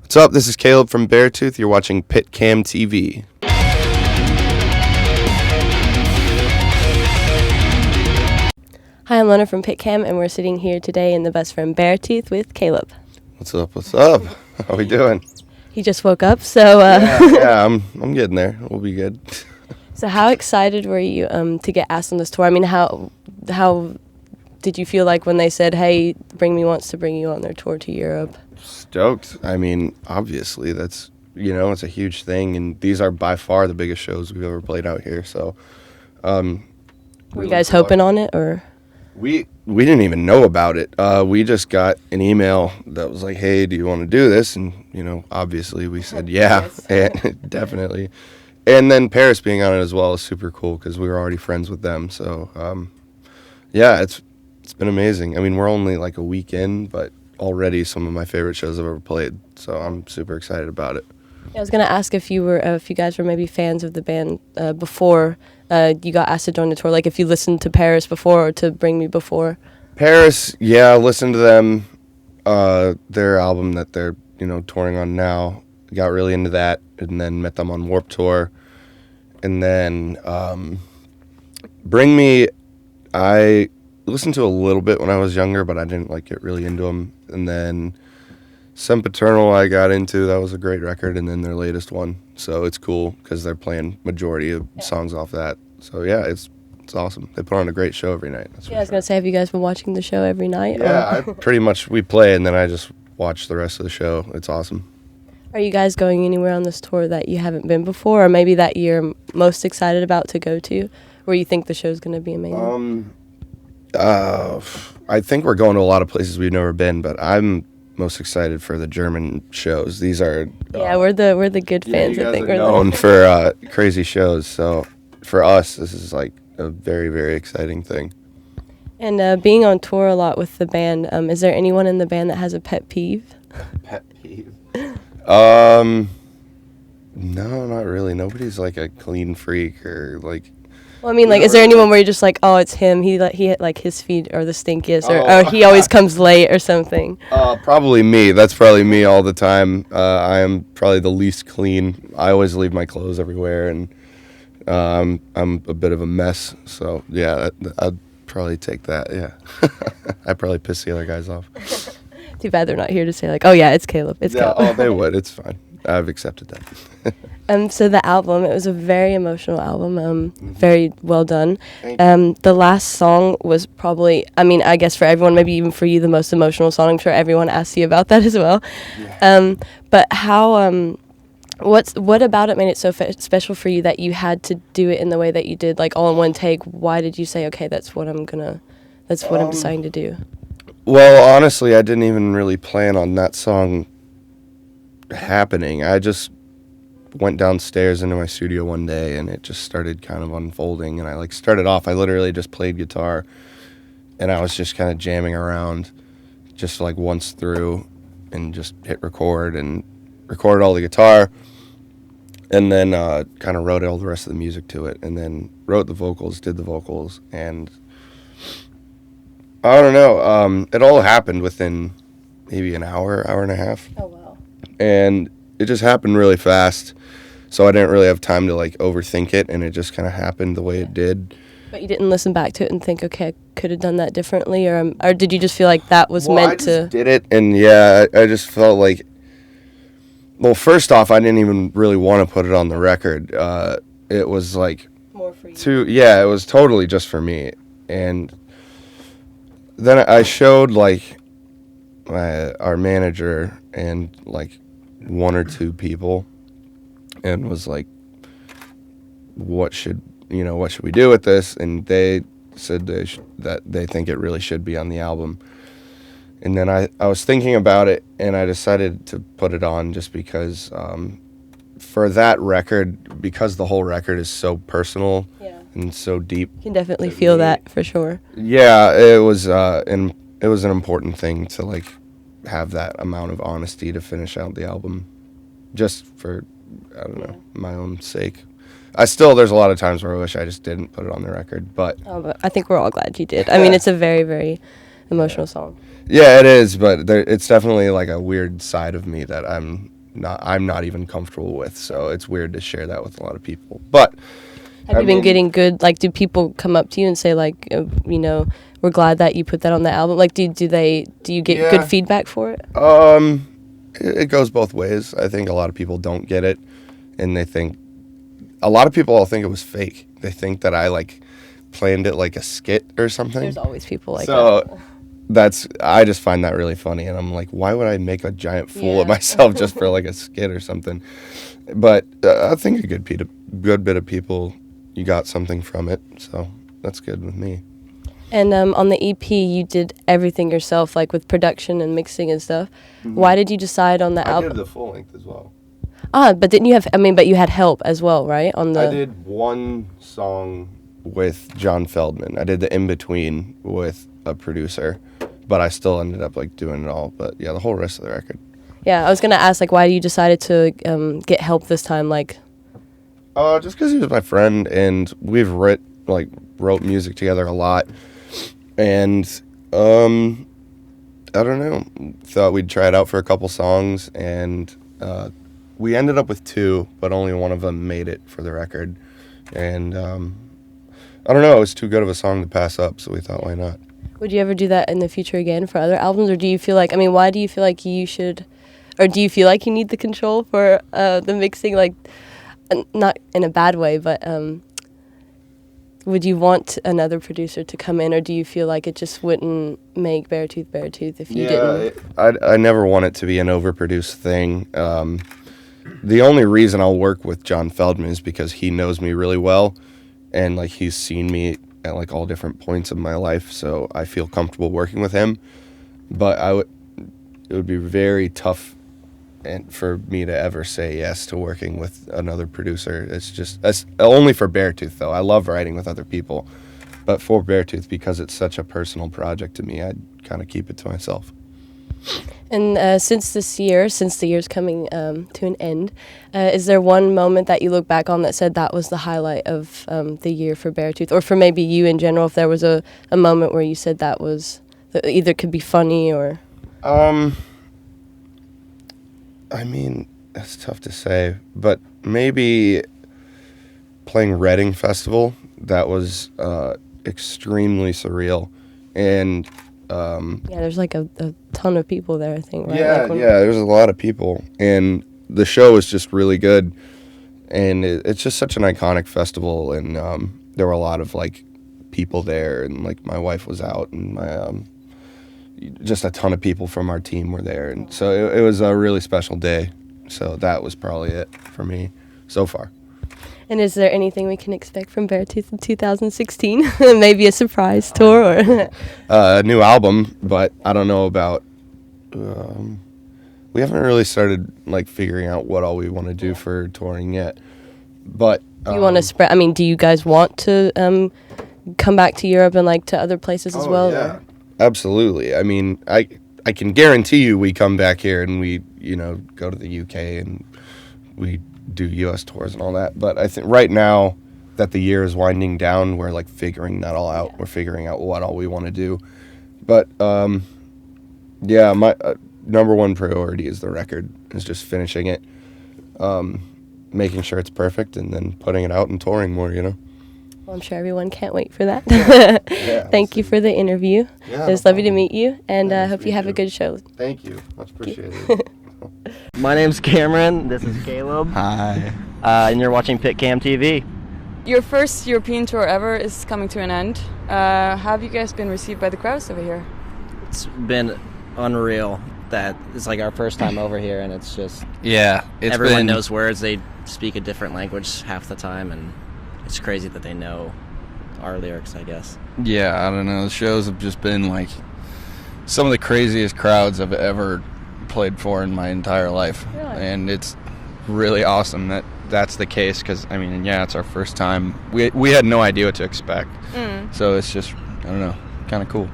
What's up? This is Caleb from BEARTOOTH. You're watching PITCAM TV. Hi, I'm Lona from PITCAM, and we're sitting here today in the best friend BEARTOOTH with Caleb. What's up? What's up? How we doing? He just woke up, so... Yeah, I'm getting there. We'll be good. So how excited were you to get asked on this tour? I mean, how did you feel like when they said, hey, Bring Me wants to bring you on their tour to Europe? Stoked. I mean, obviously, that's, it's a huge thing, and these are by far the biggest shows we've ever played out here, so... Were you guys hoping on it, or...? We didn't even know about it. We just got an email that was like, hey, do you want to do this? And, obviously we said, yeah, definitely. And then Paris being on it as well is super cool because we were already friends with them. So, yeah, it's been amazing. I mean, we're only like a week in, but already some of my favorite shows I've ever played. So I'm super excited about it. I was going to ask if you guys were maybe fans of the band before you got asked to join the tour, like if you listened to Paris before or to Bring Me before. Paris, yeah, listened to them, their album that they're, touring on now. Got really into that, and then met them on Warped Tour. And then Bring Me, I listened to a little bit when I was younger, but I didn't get really into them. And then Sempiternal I got into. That was a great record, and then their latest one. So it's cool because they're playing majority of songs off that. So yeah, it's awesome. They put on a great show every night. I was going to say, have you guys been watching the show every night? Yeah, pretty much we play, and then I just watch the rest of the show. It's awesome. Are you guys going anywhere on this tour that you haven't been before, or maybe that you're most excited about to go to, where you think the show's going to be amazing? I think we're going to a lot of places we've never been, but I'm most excited for the German shows. These are we're the good fans. You guys I think are known for crazy shows. So for us, this is like a very, very exciting thing. And being on tour a lot with the band, is there anyone in the band that has a pet peeve? Pet peeve? No, not really. Nobody's like a clean freak or like. Well, I mean, is there anyone where you're just like, oh, it's him? He his feet are the stinkiest, or he always comes late or something. Probably me. That's probably me all the time. I am probably the least clean. I always leave my clothes everywhere, and I'm a bit of a mess. So yeah, I'd probably take that. Yeah, I probably piss the other guys off. Too bad they're not here to say like, oh yeah, it's Caleb. It's Caleb. Oh, they would. It's fine. I've accepted that. So the album, it was a very emotional album, very well done. The last song was probably, I mean, I guess for everyone, maybe even for you, the most emotional song. I'm sure everyone asks you about that as well. Yeah. But how, what about it made it so special for you that you had to do it in the way that you did, like all in one take? Why did you say, okay, that's what I'm deciding to do? Well, honestly, I didn't even really plan on that song happening. I just went downstairs into my studio one day, and it just started kind of unfolding. And I started off, I literally just played guitar, and I was just kind of jamming around just once through, and just hit record and recorded all the guitar, and then kind of wrote all the rest of the music to it, and then wrote the vocals, did the vocals, and I don't know, it all happened within maybe an hour and a half. Oh, wow. And it just happened really fast, so I didn't really have time to overthink it, and it just kind of happened the way it did. But you didn't listen back to it and think, okay, I could have done that differently, or did you just feel like that was meant to? I just did it, and yeah, I just felt like. Well, first off, I didn't even really want to put it on the record. It was more for you. It was totally just for me, and then I showed our manager and one or two people, and was like, what should we do with this? And they said that they think it really should be on the album. And then I was thinking about it, and I decided to put it on just because for that record, because the whole record is so personal and so deep. You can definitely feel that for sure. Yeah, it was an important thing to have that amount of honesty to finish out the album, just for, I don't know, my own sake. There's a lot of times where I wish I just didn't put it on the record, but I think we're all glad you did. I mean, it's a very, very emotional song. Yeah, it is, but it's definitely like a weird side of me that I'm not even comfortable with. So it's weird to share that with a lot of people. But have you been getting good? Like, do people come up to you and say like, we're glad that you put that on the album? Like, do you get good feedback for it? It goes both ways. I think a lot of people don't get it, and a lot of people will think it was fake. They think that I like planned it like a skit or something. There's always people like that. I just find that really funny, and I'm like, why would I make a giant fool of myself just for like a skit or something? But I think a good bit of people, you got something from it, so that's good with me. And on the EP, you did everything yourself, like with production and mixing and stuff. Mm-hmm. Why did you decide on the album? I did the full length as well. But didn't you have? But you had help as well, right? I did one song with John Feldman. I did the in between with a producer, but I still ended up like doing it all. But yeah, the whole rest of the record. Yeah, I was gonna ask like, why you decided to get help this time, like. Just because he was my friend, and we've wrote music together a lot, and I don't know, thought we'd try it out for a couple songs, and we ended up with 2, but only one of them made it for the record, and I don't know, it was too good of a song to pass up, so we thought, why not? Would you ever do that in the future again for other albums, or do you feel like, why do you feel like you should, or do you feel like you need the control for the mixing, like, not in a bad way, but would you want another producer to come in, or do you feel like it just wouldn't make BEARTOOTH if you didn't? I never want it to be an overproduced thing. The only reason I'll work with John Feldman is because he knows me really well, and like he's seen me at like all different points of my life, so I feel comfortable working with him. But it would be very tough for me to ever say yes to working with another producer. That's only for BEARTOOTH though. I love writing with other people, but for BEARTOOTH, because it's such a personal project to me, I'd kind of keep it to myself. And since the year's coming to an end, is there one moment that you look back on that said that was the highlight of the year for BEARTOOTH, or for maybe you in general, if there was a moment where you said that either could be funny or... That's tough to say, but maybe playing Reading Festival, that was extremely surreal, and there's like a ton of people there, I think, right? There's a lot of people, and the show was just really good, and it's just such an iconic festival, and there were a lot of like people there, and like my wife was out, and my just a ton of people from our team were there, and so it was a really special day. So that was probably it for me so far. And is there anything we can expect from BEARTOOTH in 2016? Maybe a surprise tour or a new album, but I don't know about. We haven't really started like figuring out what all we want to do for touring yet. But you want to spread? Do you guys want to come back to Europe and like to other places as well? Yeah. Or? Absolutely. I can guarantee you we come back here and we, go to the UK and we do US tours and all that. But I think right now that the year is winding down, we're like figuring that all out. Yeah. We're figuring out what all we want to do. But my number one priority is the record, is just finishing it, making sure it's perfect, and then putting it out and touring more, Well, I'm sure everyone can't wait for that. Thank you for the interview. It was lovely to meet you, and I hope you have a good show. Thank you. Much appreciated. My name's Cameron. This is Caleb. Hi. And you're watching PITCAM TV. Your first European tour ever is coming to an end. How have you guys been received by the crowds over here? It's been unreal. That it's like our first time over here, and it's just... Yeah. Everyone knows words. They speak a different language half the time, and... It's crazy that they know our lyrics, I guess. Yeah, I don't know. The shows have just been like some of the craziest crowds I've ever played for in my entire life. Really? And it's really awesome that that's the case because, it's our first time. We had no idea what to expect. So it's just, I don't know, kind of cool.